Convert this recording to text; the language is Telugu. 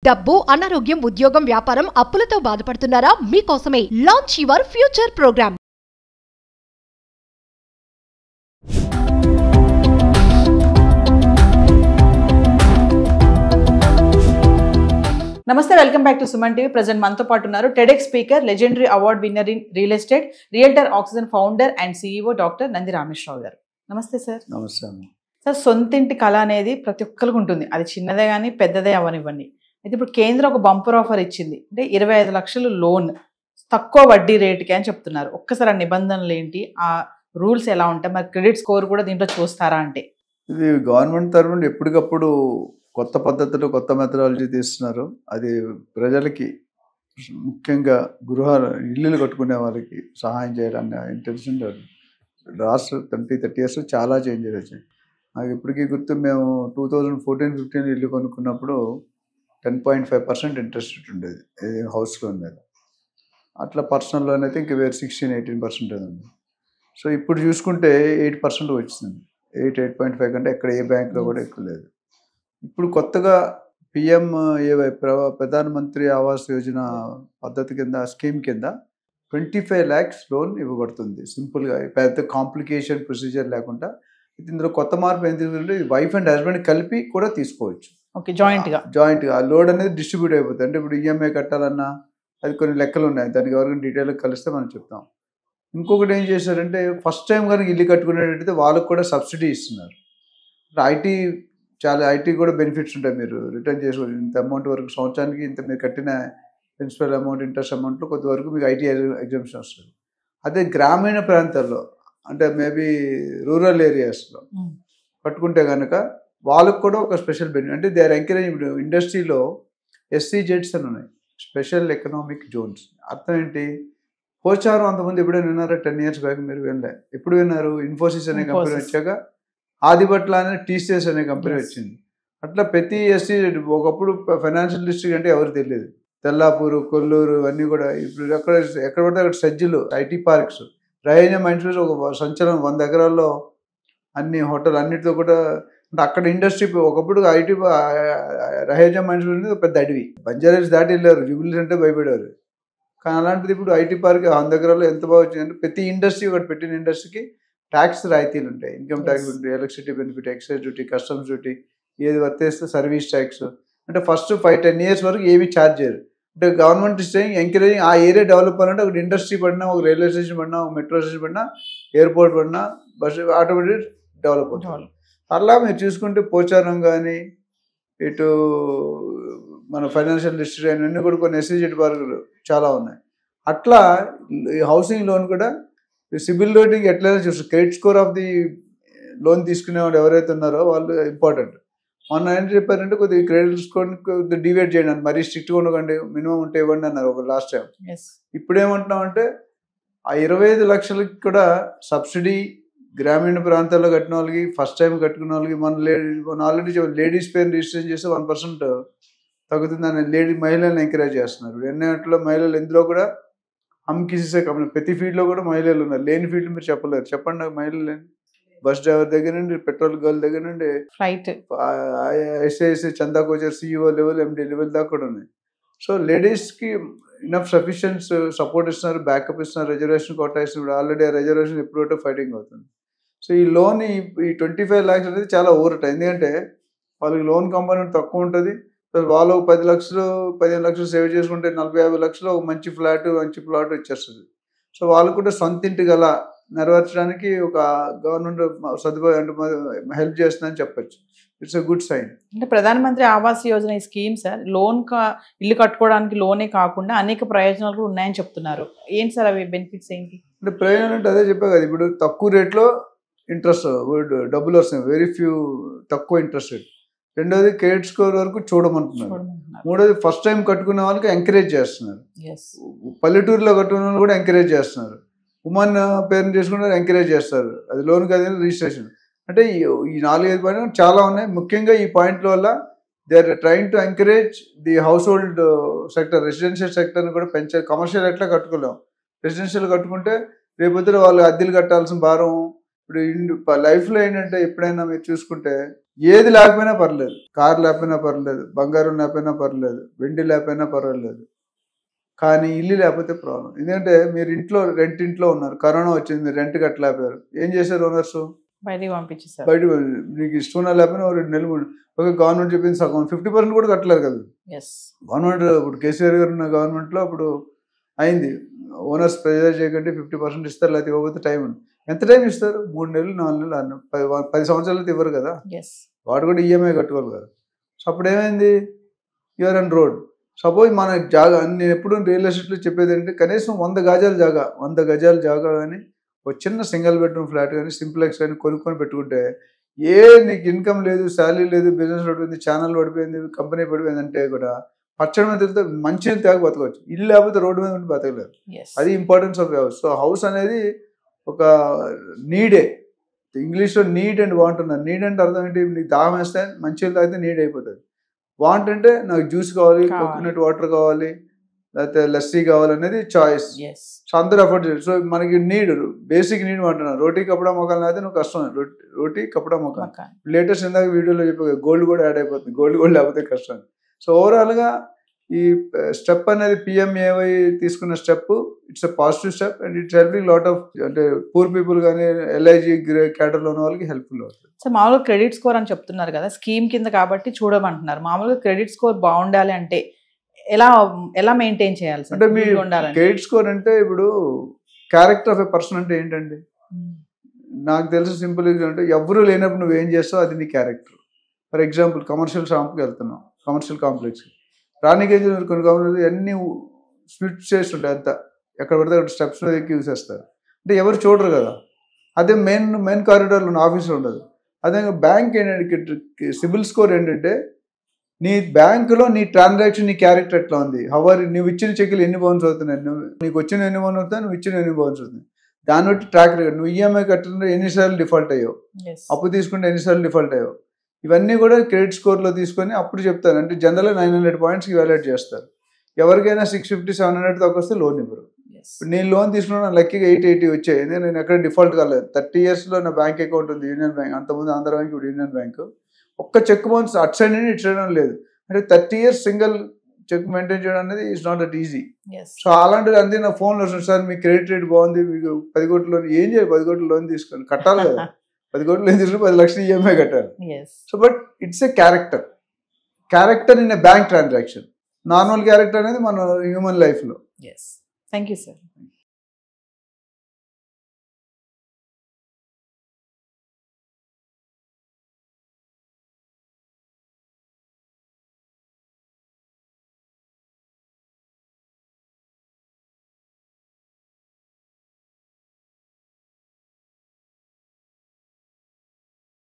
డబ్బు, అనారోగ్యం, ఉద్యోగం, వ్యాపారం, అప్పులతో బాధపడుతున్నారా? మీకోసమే లాంచ్ యువర్ ఫ్యూచర్ ప్రోగ్రామ్. నమస్తే, welcome back to Suman TV. Present మనతో పాటు ఉన్నారు TEDx speaker, legendary award winner in real estate, realtor oxygen founder and CEO doctor Nandi Rameshwar Rao గారు. నమస్తే సార్. నమస్తే అమ్మ. సార్, సొంతింటి కళ అనేది ప్రతి ఒక్కరికి ఉంటుంది. అది చిన్నదే కానీ పెద్దదే అవనివ్వండి. అయితే ఇప్పుడు కేంద్రం ఒక బంపర్ ఆఫర్ ఇచ్చింది. అంటే 25 లక్షలు లోన్ తక్కువ వడ్డీ రేటుకి అని చెప్తున్నారు. ఒక్కసారి ఆ నిబంధనలు ఏంటి, ఆ రూల్స్ ఎలా ఉంటాయి, మరి క్రెడిట్ స్కోర్ కూడా దీంట్లో చూస్తారా? అంటే ఇది గవర్నమెంట్ తరఫున ఎప్పటికప్పుడు కొత్త పద్ధతులు, కొత్త మెథడాలజీ తీస్తున్నారు. అది ప్రజలకి, ముఖ్యంగా ఇల్లులు కట్టుకునే వాళ్ళకి సహాయం చేయాలనే ఇంటెన్షన్. లాస్ట్ 20-30 years చాలా చేంజెస్ వచ్చాయి. నాకు ఇప్పటికీ గుర్తు, మేము 2014-15 ఇల్లు కొనుక్కున్నప్పుడు 10.5% ఇంట్రెస్ట్ ఉండేది హౌస్ లోన్ మీద. అట్లా పర్సనల్ లోన్ అయితే ఇంక వేరే 16-18% ఉంది. సో ఇప్పుడు చూసుకుంటే 8% వచ్చింది. 8.5 కంటే ఎక్కడ ఏ బ్యాంక్లో కూడా ఎక్కువ లేదు. ఇప్పుడు కొత్తగా PMAY ప్రధానమంత్రి ఆవాస్ యోజన పద్ధతి కింద, స్కీమ్ కింద 25 lakhs లోన్ ఇవ్వబడుతుంది. సింపుల్గా, పెద్ద కాంప్లికేషన్ ప్రొసీజర్ లేకుండా. ఇందులో కొత్త మార్పు ఏంటంటే వైఫ్ అండ్ హస్బెండ్ కలిపి కూడా తీసుకోవచ్చు. ఓకే, జాయింట్గా ఆ లోడ్ అనేది డిస్ట్రిబ్యూట్ అయిపోతుంది. అంటే ఇప్పుడు EMI కట్టాలన్నా అది కొన్ని లెక్కలు ఉన్నాయి, దానికి ఎవరికైనా డీటెయిల్గా కలిస్తే మనం చెప్తాం. ఇంకొకటి ఏం చేశారంటే, ఫస్ట్ టైం కనుక ఇల్లు కట్టుకునేటట్టయితే వాళ్ళకు కూడా సబ్సిడీ ఇస్తున్నారు. ఐటీ కూడా బెనిఫిట్స్ ఉంటాయి. మీరు రిటర్న్ చేసుకోవచ్చు. ఇంత అమౌంట్ వరకు సంవత్సరానికి ఇంత మీరు కట్టిన ప్రిన్సిపల్ అమౌంట్, ఇంట్రెస్ట్ అమౌంట్లో కొంతవరకు మీకు ఐటీ ఎగ్జామ్షన్ వస్తుంది. అదే గ్రామీణ ప్రాంతాల్లో, అంటే మేబీ రూరల్ ఏరియాస్లో కట్టుకుంటే కనుక వాళ్ళకు కూడా ఒక స్పెషల్ బెనిఫిట్. అంటే దే ఆర్ ఎంకరేజ్. ఇప్పుడు ఇండస్ట్రీలో SEZs అని ఉన్నాయి, స్పెషల్ ఎకనామిక్ జోన్స్. అర్థం ఏంటి? పోచారం అంతకుముందు ఎప్పుడైనా విన్నారా? 10 years బ్యాక్ మీరు వినలే. ఎప్పుడు విన్నారు? ఇన్ఫోసిస్ అనే కంపెనీ వచ్చాక ఆదిబట్ల అనే TCS అనే కంపెనీ వచ్చింది. అట్లా ప్రతి SEZ, ఒకప్పుడు ఫైనాన్షియల్ డిస్ట్రిక్ట్ అంటే ఎవరు తెలియదు. తెల్లాపూరు, కొల్లూరు అన్నీ కూడా. ఇప్పుడు ఎక్కడ పడితే అక్కడ సజ్జులు, IT పార్క్స్, రహేజా మైండ్స్ ఒక సంచలనం. 100 acres అన్ని హోటల్ అన్నిటితో కూడా. అంటే అక్కడ ఇండస్ట్రీ ఒకప్పుడు IT రహేజా మైండ్స్ పెద్ద అడవి. బంజారాస్ దాటి వెళ్ళారు, జూబిలీస్ అంటే భయపడేవారు. కానీ అలాంటిది ఇప్పుడు IT పార్క్ 100 acres ఎంత బాగా వచ్చిందంటే, ప్రతి ఇండస్ట్రీ, ఒకటి పెట్టిన ఇండస్ట్రీకి ట్యాక్స్ రాయితీలు ఉంటాయి. ఇన్కమ్ ట్యాక్స్ ఉంటాయి, electricity benefit, excise duty, customs duty, ఏది వర్తేస్తే సర్వీస్ ట్యాక్స్. అంటే ఫస్ట్ 5-10 years వరకు ఏమీ ఛార్జ్ చేయరు. అంటే గవర్నమెంట్ ఇస్తే ఎంకరేజింగ్. ఆ ఏరియా డెవలప్ అవ్వాలంటే ఒక ఇండస్ట్రీ పడినా, ఒక రైల్వే స్టేషన్ పడినా, ఒక మెట్రో స్టేషన్ పడినా, ఎయిర్పోర్ట్ పడినా, బస్సు ఆటోమేటిక్ డెవలప్ అవుతుంది. అలా మీరు చూసుకుంటే పోచారం కానీ, ఇటు మన ఫైనాన్షియల్ డిస్ట్రిక్ట్ అన్నీ కూడా కొన్ని SEZ పార్కులు చాలా ఉన్నాయి. అట్లా ఈ హౌసింగ్ లోన్ కూడా సిబిల్ రేటింగ్ ఎట్లయినా చూస్తారు. Credit score of the loan తీసుకునే వాళ్ళు ఎవరైతే ఉన్నారో వాళ్ళు ఇంపార్టెంట్. మొన్న ఏం చెప్పారంటే, కొద్దిగా క్రెడిట్ స్కోర్ డివైడ్ చేయండి అని, మరీ స్ట్రిక్ట్గా ఉండకండి, మినిమం ఉంటే ఇవ్వండి అన్నారు ఒక లాస్ట్ టైం. ఇప్పుడు ఏమంటున్నామంటే, ఆ 25 లక్షలకి కూడా సబ్సిడీ గ్రామీణ ప్రాంతాల్లో కట్టిన వాళ్ళకి, ఫస్ట్ టైం కట్టుకున్న వాళ్ళకి, మన ఆల్రెడీ లేడీస్ పేరు రిజిస్ట్రేషన్ చేస్తే 1% తగ్గుతుందని మహిళలను ఎంకరేజ్ చేస్తున్నారు. ఎన్నట్లో మహిళలు, ఇందులో కూడా కిసే కంపెనీ ప్రతి ఫీల్డ్లో కూడా మహిళలు ఉన్నారు. లేని ఫీల్డ్ మీరు చెప్పలేరు. చెప్పండి నాకు మహిళలు లేని. బస్ డ్రైవర్ దగ్గర నుండి, పెట్రోల్ గర్ల్ దగ్గర నుండి, ఫ్లైట్ SASA చందా coacher CEO level, MD level దాకా కూడా ఉన్నాయి. సో లేడీస్కి ఇనఫ్ సఫిషియెంట్ సపోర్ట్ ఇస్తున్నారు, బ్యాకప్ ఇస్తున్నారు. రిజర్వేషన్ కోటా ఇస్తున్నారు. ఆల్రెడీ ఆ రిజర్వేషన్ ఎప్పుడో ఫైటింగ్ అవుతుంది. సో ఈ లోన్, ఈ 25 lakhs అనేది చాలా ఊరట. ఎందుకంటే వాళ్ళకి లోన్ కంపోనెంట్ తక్కువ ఉంటుంది. వాళ్ళు 10 లక్షలు 15 లక్షలు సేవ్ చేసుకుంటే 40-50 లక్షలు ఒక మంచి మంచి ప్లాట్ వచ్చేస్తుంది. సో వాళ్ళు కూడా సొంత ఇంటి గల నెరవేర్చడానికి ఒక గవర్నమెంట్ సదుపాయం హెల్ప్ చేస్తుందని చెప్పచ్చు. It's a good sign. అంటే ప్రధానమంత్రి ఆవాస్ యోజన ఈ స్కీమ్ సార్, ఇల్లు కట్టుకోవడానికి లోనే కాకుండా అనేక ప్రయోజనాలు కూడా ఉన్నాయని చెప్తున్నారు. ఏంటి సార్ అవి బెనిఫిట్స్ ఏంటి? అంటే ప్రయోజనం అంటే అదే చెప్పా కదా, ఇప్పుడు తక్కువ రేట్లో ఇంట్రెస్ట్ డబ్బులు వస్తాయి, వెరీ ఫ్యూ, తక్కువ ఇంట్రెస్ట్ రేట్. రెండోది క్రెడిట్ స్కోర్ వరకు చూడమంటున్నారు. మూడోది ఫస్ట్ టైం కట్టుకునే వాళ్ళకి ఎంకరేజ్ చేస్తున్నారు. పల్లెటూరులో కట్టుకునే వాళ్ళు కూడా ఎంకరేజ్ చేస్తున్నారు. ఉమెన్ పేరెంట్ చేసుకుంటే ఎంకరేజ్ చేస్తారు. అది లోన్ కాదు, రిజిస్ట్రేషన్. అంటే ఈ 4-5 పాయింట్లు చాలా ఉన్నాయి. ముఖ్యంగా ఈ పాయింట్ల వల్ల they are trying to encourage the household sector, residential సెక్టర్ని కూడా పెంచాలి. కమర్షియల్ ఎట్లా కట్టుకోలేం, రెసిడెన్షియల్ కట్టుకుంటే రేపొద్దున వాళ్ళు అద్దెలు కట్టాల్సిన భారం. ఇప్పుడు లైఫ్లో ఏంటంటే, ఎప్పుడైనా మీరు చూసుకుంటే ఏది లేకపోయినా పర్లేదు, కారు లేకపోయినా పర్లేదు, బంగారం లేకపోయినా పర్లేదు, వెండి లేకపోయినా పర్వాలేదు, కానీ ఇల్లు లేకపోతే ప్రాబ్లం. ఎందుకంటే మీరు ఇంట్లో ఉన్నారు, కరోనా వచ్చింది, మీరు రెంట్ కట్టలేకపోయారు, ఏం చేశారు ఓనర్స్? బయటికి పంపించేసారు. బయట మీకు ఇష్టం లేకపోయినా 2 నెలలు ఒక గవర్నమెంట్ చెప్పింది సగం 50% కూడా కట్టలేరు కదా. గవర్నమెంట్ ఇప్పుడు కేసీఆర్ గారు ఉన్న గవర్నమెంట్లో అప్పుడు అయింది, ఓనర్స్ ప్రెజర్ చేయకండి 50% ఇస్తారు, లేకపోతే ఇవ్వకపోతే టైం ఉంది. ఎంత టైం ఇస్తారు? 3 నెలలు 4 నెలలు 10 సంవత్సరాలు ఇవ్వరు కదా. వాడు కూడా ఈఎంఐ కట్టుకోవాలి కదా. సో అప్పుడు ఏమైంది? You're and road. సపోజ్ మన జాగా, నేను ఎప్పుడు రియల్ ఎస్టేట్లో చెప్పేది ఏంటంటే కనీసం 100 గజాల జాగా కానీ ఒక చిన్న సింగిల్ బెడ్రూమ్ ఫ్లాట్ కానీ సింప్లెక్స్ కానీ కొనుక్కొని పెట్టుకుంటే నీకు ఇన్కమ్ లేదు, శాలరీ లేదు, బిజినెస్ పడిపోయింది, ఛానల్ పడిపోయింది, కంపెనీ పడిపోయింది అంటే కూడా పచ్చడి మీద తిరిగితే మంచిగా తాగి బతకవచ్చు. ఇల్లు లేకపోతే రోడ్డు మీద ఉండి బతకలేదు. అది importance of house. So house అనేది ఒక నీడే. ఇంగ్లీష్లో నీడ్ అండ్ వాంట్ ఉన్నారు. నీడ్ అంటే అర్థం ఏంటి? నీకు దాహం వేస్తే మంచిగా తాగితే నీడ్ అయిపోతుంది. వాంట్ అంటే నాకు జ్యూస్ కావాలి, కోకోనట్ వాటర్ కావాలి, లేకపోతే లస్సీ కావాలి అనేది చాయిస్. సో అందరూ అఫోర్డ్ చేయాలి. సో మనకి నీడ్, బేసిక్ నీడ్ అంటున్నాను. రోటీ కప్పడా మొక్కలు అయితే నువ్వు కష్టం. రోటీ కప్పడా మొక్క లేటెస్ట్ ఇందాక వీడియోలో చెప్పే గోల్డ్ కూడా యాడ్ అయిపోతుంది. గోల్డ్ లేకపోతే కష్టం. సో ఓవరాల్గా ఈ స్టెప్ అనేది పిఎంఏవై తీసుకున్న step, it's a positive step and it's helping lot of అంటే పూర్ పీపుల్ కానీ ఎల్ఐజీ క్యాటర్లో ఉన్న వాళ్ళకి హెల్ప్ఫుల్ అవుతుంది. సో మామూలుగా క్రెడిట్ స్కోర్ అని చెప్తున్నారు కదా, స్కీమ్ కింద కాబట్టి చూడమంటున్నారు. మామూలుగా క్రెడిట్ స్కోర్ బాగుండాలి అంటే ఎలా మెయింటైన్ చేయాలి? అంటే మీ క్రెడిట్ స్కోర్ అంటే ఇప్పుడు క్యారెక్టర్ ఆఫ్ ఎ పర్సన్ అంటే ఏంటండి? నాకు తెలిసి సింపుల్ అంటే ఎవరు లేనప్పుడు నువ్వేం చేస్తావు అది నీ క్యారెక్టర్. ఫర్ ఎగ్జాంపుల్ కమర్షియల్ షాప్కి వెళ్తున్నావు, కమర్షియల్ కాంప్లెక్స్కి రానికి ఏం చేస్తారు? కొన్ని కాంప్లెక్స్ అన్ని స్విచ్ చేస్తుంటాయి, అంతా ఎక్కడ పడితే అక్కడ స్టెప్స్ మీద ఎక్కి చూసేస్తారు. అంటే ఎవరు చూడరు కదా. అదే మెయిన్ కారిడార్లో ఉన్న ఆఫీస్లో ఉండదు. అదే బ్యాంక్ ఏంటంటే సిబిల్ స్కోర్ ఏంటంటే నీ బ్యాంకులో నీ ట్రాన్సాక్షన్, నీ క్యారెక్టర్ ఎట్లా ఉంది, నువ్వు ఇచ్చిన చెక్కులు ఎన్ని బౌన్స్ అవుతున్నాయి, నీకు వచ్చిన ఎన్ని బౌన్స్ అవుతాయి, నువ్వు ఇచ్చిన ఎన్ని బౌన్స్ అవుతుంది, దాన్ని బట్టి ట్రాక్ రికార్డ్. నువ్వు ఈఎంఐ కట్టిన ఎన్నిసార్లు డిఫాల్ట్ అయ్యావు, అప్పు తీసుకుంటే ఎన్నిసార్లు డిఫాల్ట్ అయ్యావు, ఇవన్నీ కూడా క్రెడిట్ స్కోర్లో తీసుకొని అప్పుడు చెప్తాను. అంటే జనరల్గా 900 పాయింట్స్కి వాల్యుయేట్ చేస్తారు. ఎవరికైనా 650, 700 దాకా వస్తే లోన్ ఇవ్వరు. నేను లోన్ తీసుకున్నా లక్కీగా 880 వచ్చాయి. నేను ఎక్కడ డిఫాల్ట్ కాలేదు. 30 yearsలో నా బ్యాంక్ అకౌంట్ ఉంది, యూనియన్ బ్యాంక్. అంతకుముందు ఆంధ్ర బ్యాంక్, ఇప్పుడు యూనియన్ బ్యాంక్. ఒక్క చెక్ బౌన్స్ అటు సైడ్ నుండి ఇటు సైడ్ లేదు. అంటే 30 years సింగిల్ చెక్ మెయింటైన్ చేయడం అనేది is not that easy. So అలాంటిది అంతే నా ఫోన్లో వస్తుంది, సార్ మీ క్రెడిట్ రేట్ బాగుంది, మీకు 10 కోట్ల లోన్. ఏం చేయాలి? 10 కోట్ల లోన్ తీసుకొని కట్టాలి కదా. 10 కోట్ల లోన్ తీసుకుని 10 లక్షలు ఈఎంఐ కట్టాలి. So but it's a character in a bank transaction. Normal character అనేది మన హ్యూమన్ లైఫ్లో. Thank you sir.